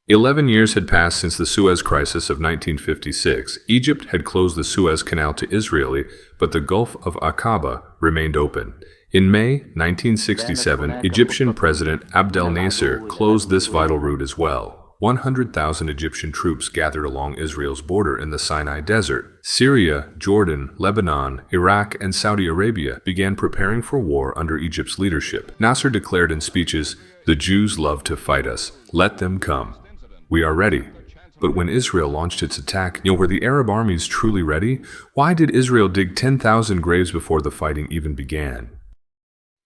11 years had passed since the Suez Crisis of 1956. Egypt had closed the Suez Canal to Israel, but the Gulf of Aqaba remained open. In May 1967, Egyptian President Abdel Nasser closed this vital route as well. 100,000 Egyptian troops gathered along Israel's border in the Sinai Desert. Syria, Jordan, Lebanon, Iraq, and Saudi Arabia began preparing for war under Egypt's leadership. Nasser declared in speeches, "The Jews love to fight us. Let them come. We are ready." But when Israel launched its attack, were the Arab armies truly ready? Why did Israel dig 10,000 graves before the fighting even began?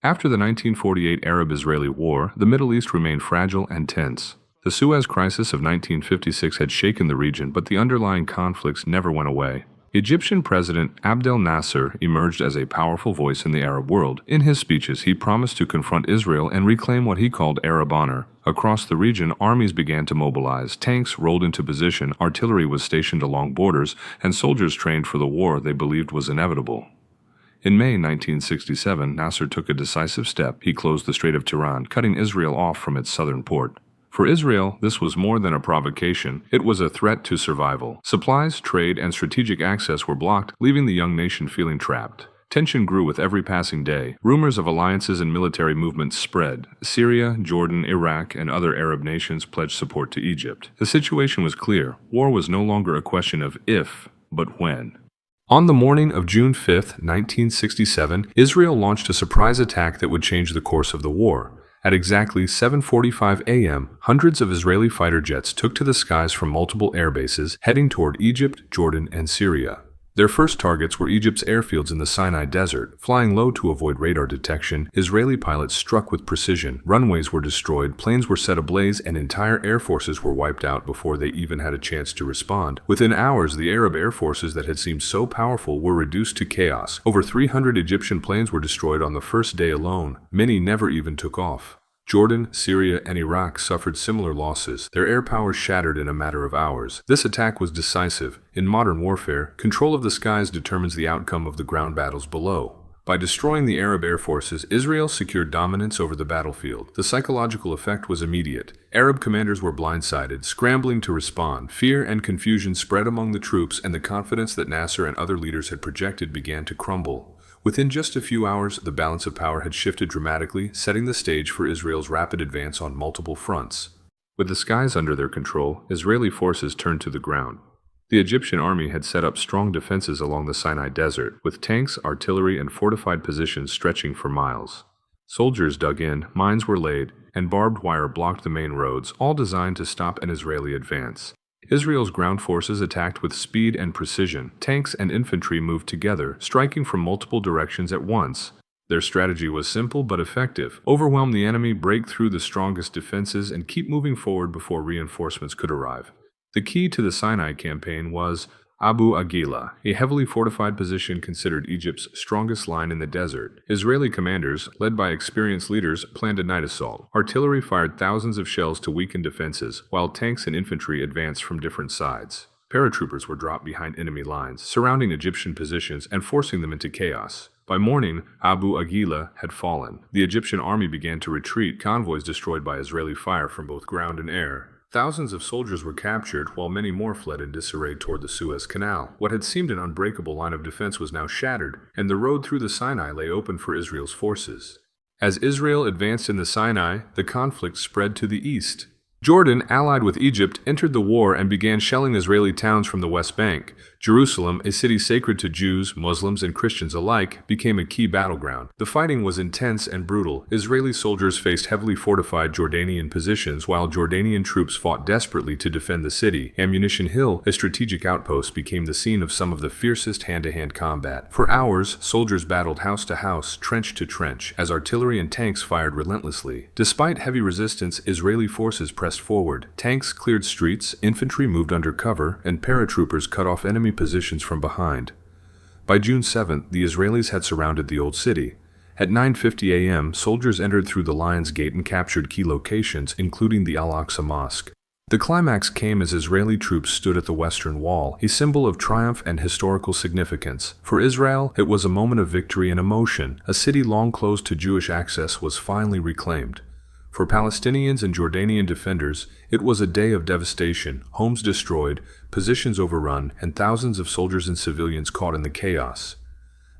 After the 1948 Arab-Israeli War, the Middle East remained fragile and tense. The Suez Crisis of 1956 had shaken the region, but the underlying conflicts never went away. Egyptian President Abdel Nasser emerged as a powerful voice in the Arab world. In his speeches, he promised to confront Israel and reclaim what he called Arab honor. Across the region, armies began to mobilize, tanks rolled into position, artillery was stationed along borders, and soldiers trained for the war they believed was inevitable. In May 1967, Nasser took a decisive step. He closed the Strait of Tiran, cutting Israel off from its southern port. For Israel, this was more than a provocation. It was a threat to survival. Supplies, trade, and strategic access were blocked, leaving the young nation feeling trapped. Tension grew with every passing day. Rumors of alliances and military movements spread. Syria, Jordan, Iraq, and other Arab nations pledged support to Egypt. The situation was clear. War was no longer a question of if, but when. On the morning of June 5, 1967, Israel launched a surprise attack that would change the course of the war. At exactly 7:45 a.m., hundreds of Israeli fighter jets took to the skies from multiple air bases, heading toward Egypt, Jordan, and Syria. Their first targets were Egypt's airfields in the Sinai Desert. Flying low to avoid radar detection, Israeli pilots struck with precision. Runways were destroyed, planes were set ablaze, and entire air forces were wiped out before they even had a chance to respond. Within hours, the Arab air forces that had seemed so powerful were reduced to chaos. Over 300 Egyptian planes were destroyed on the first day alone. Many never even took off. Jordan, Syria, and Iraq suffered similar losses. Their air power shattered in a matter of hours. This attack was decisive. In modern warfare, control of the skies determines the outcome of the ground battles below. By destroying the Arab air forces, Israel secured dominance over the battlefield. The psychological effect was immediate. Arab commanders were blindsided, scrambling to respond. Fear and confusion spread among the troops, and the confidence that Nasser and other leaders had projected began to crumble. Within just a few hours, the balance of power had shifted dramatically, setting the stage for Israel's rapid advance on multiple fronts. With the skies under their control, Israeli forces turned to the ground. The Egyptian army had set up strong defenses along the Sinai Desert, with tanks, artillery, and fortified positions stretching for miles. Soldiers dug in, mines were laid, and barbed wire blocked the main roads, all designed to stop an Israeli advance. Israel's ground forces attacked with speed and precision. Tanks and infantry moved together, striking from multiple directions at once. Their strategy was simple but effective. Overwhelm the enemy, break through the strongest defenses, and keep moving forward before reinforcements could arrive. The key to the Sinai campaign was Abu Aguila, a heavily fortified position considered Egypt's strongest line in the desert. Israeli commanders, led by experienced leaders, planned a night assault. Artillery fired thousands of shells to weaken defenses, while tanks and infantry advanced from different sides. Paratroopers were dropped behind enemy lines, surrounding Egyptian positions and forcing them into chaos. By morning, Abu Aguila had fallen. The Egyptian army began to retreat, convoys destroyed by Israeli fire from both ground and air. Thousands of soldiers were captured, while many more fled in disarray toward the Suez Canal. What had seemed an unbreakable line of defense was now shattered, and the road through the Sinai lay open for Israel's forces. As Israel advanced in the Sinai, the conflict spread to the east. Jordan, allied with Egypt, entered the war and began shelling Israeli towns from the West Bank. Jerusalem, a city sacred to Jews, Muslims, and Christians alike, became a key battleground. The fighting was intense and brutal. Israeli soldiers faced heavily fortified Jordanian positions, while Jordanian troops fought desperately to defend the city. Ammunition Hill, a strategic outpost, became the scene of some of the fiercest hand-to-hand combat. For hours, soldiers battled house to house, trench to trench, as artillery and tanks fired relentlessly. Despite heavy resistance, Israeli forces pressed forward. Tanks cleared streets, infantry moved under cover, and paratroopers cut off enemy positions from behind. By June 7th, the Israelis had surrounded the old city. At 9:50 a.m., soldiers entered through the Lion's Gate and captured key locations, including the Al-Aqsa Mosque. The climax came as Israeli troops stood at the Western Wall, a symbol of triumph and historical significance. For Israel, it was a moment of victory and emotion. A city long closed to Jewish access was finally reclaimed. For Palestinians and Jordanian defenders, it was a day of devastation, homes destroyed, positions overrun, and thousands of soldiers and civilians caught in the chaos.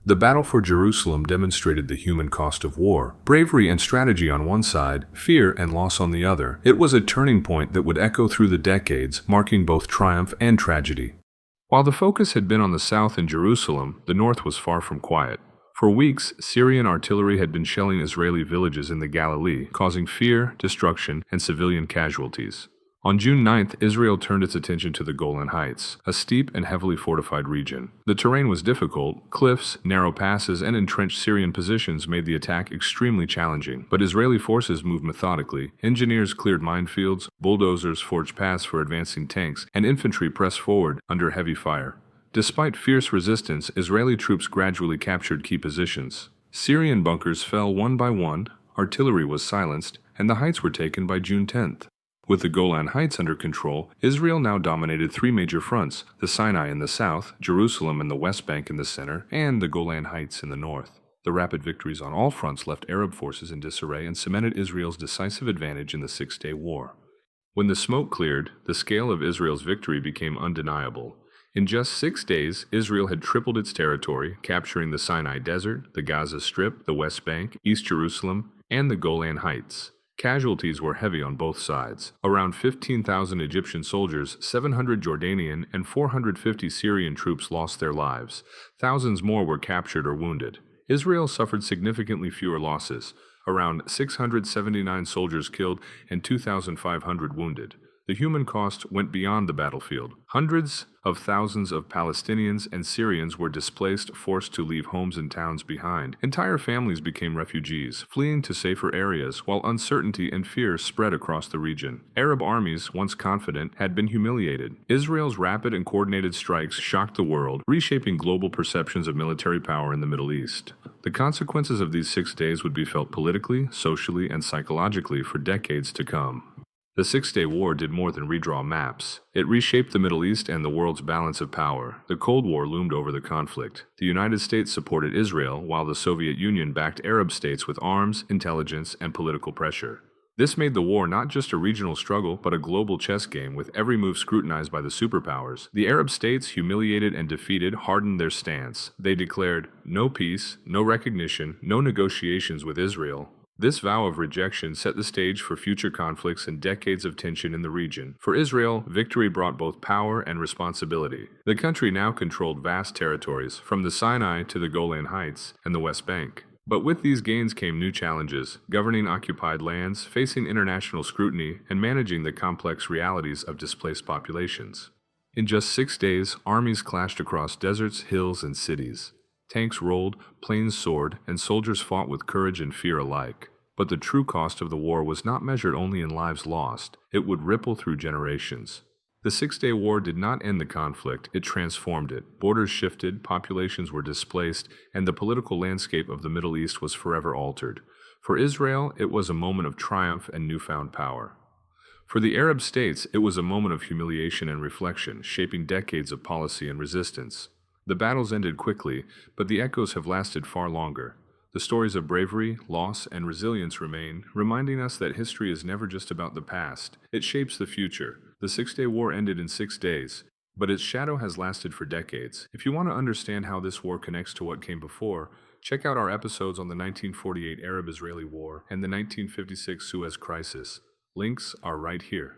The battle for Jerusalem demonstrated the human cost of war, bravery and strategy on one side, fear and loss on the other. It was a turning point that would echo through the decades, marking both triumph and tragedy. While the focus had been on the south and Jerusalem, the north was far from quiet. For weeks, Syrian artillery had been shelling Israeli villages in the Galilee, causing fear, destruction, and civilian casualties. On June 9th, Israel turned its attention to the Golan Heights, a steep and heavily fortified region. The terrain was difficult. Cliffs, narrow passes, and entrenched Syrian positions made the attack extremely challenging. But Israeli forces moved methodically. Engineers cleared minefields, bulldozers forged paths for advancing tanks, and infantry pressed forward under heavy fire. Despite fierce resistance, Israeli troops gradually captured key positions. Syrian bunkers fell one by one, artillery was silenced, and the heights were taken by June 10th. With the Golan Heights under control, Israel now dominated three major fronts: the Sinai in the south, Jerusalem and the West Bank in the center, and the Golan Heights in the north. The rapid victories on all fronts left Arab forces in disarray and cemented Israel's decisive advantage in the Six-Day War. When the smoke cleared, the scale of Israel's victory became undeniable. In just 6 days, Israel had tripled its territory, capturing the Sinai Desert, the Gaza Strip, the West Bank, East Jerusalem, and the Golan Heights. Casualties were heavy on both sides. Around 15,000 Egyptian soldiers, 700 Jordanian, and 450 Syrian troops lost their lives. Thousands more were captured or wounded. Israel suffered significantly fewer losses, around 679 soldiers killed and 2,500 wounded. The human cost went beyond the battlefield. Hundreds of thousands of Palestinians and Syrians were displaced, forced to leave homes and towns behind. Entire families became refugees, fleeing to safer areas, while uncertainty and fear spread across the region. Arab armies, once confident, had been humiliated. Israel's rapid and coordinated strikes shocked the world, reshaping global perceptions of military power in the Middle East. The consequences of these 6 days would be felt politically, socially, and psychologically for decades to come. The Six-Day War did more than redraw maps. It reshaped the Middle East and the world's balance of power. The Cold War loomed over the conflict. The United States supported Israel, while the Soviet Union backed Arab states with arms, intelligence, and political pressure. This made the war not just a regional struggle, but a global chess game, with every move scrutinized by the superpowers. The Arab states, humiliated and defeated, hardened their stance. They declared no peace, no recognition, no negotiations with Israel. This vow of rejection set the stage for future conflicts and decades of tension in the region. For Israel, victory brought both power and responsibility. The country now controlled vast territories, from the Sinai to the Golan Heights and the West Bank. But with these gains came new challenges: governing occupied lands, facing international scrutiny, and managing the complex realities of displaced populations. In just 6 days, armies clashed across deserts, hills, and cities. Tanks rolled, planes soared, and soldiers fought with courage and fear alike. But the true cost of the war was not measured only in lives lost. It would ripple through generations. The Six-Day War did not end the conflict, it transformed it. Borders shifted, populations were displaced, and the political landscape of the Middle East was forever altered. For Israel, it was a moment of triumph and newfound power. For the Arab states, it was a moment of humiliation and reflection, shaping decades of policy and resistance. The battles ended quickly, but the echoes have lasted far longer. The stories of bravery, loss, and resilience remain, reminding us that history is never just about the past. It shapes the future. The Six-Day War ended in 6 days, but its shadow has lasted for decades. If you want to understand how this war connects to what came before, check out our episodes on the 1948 Arab-Israeli War and the 1956 Suez Crisis. Links are right here.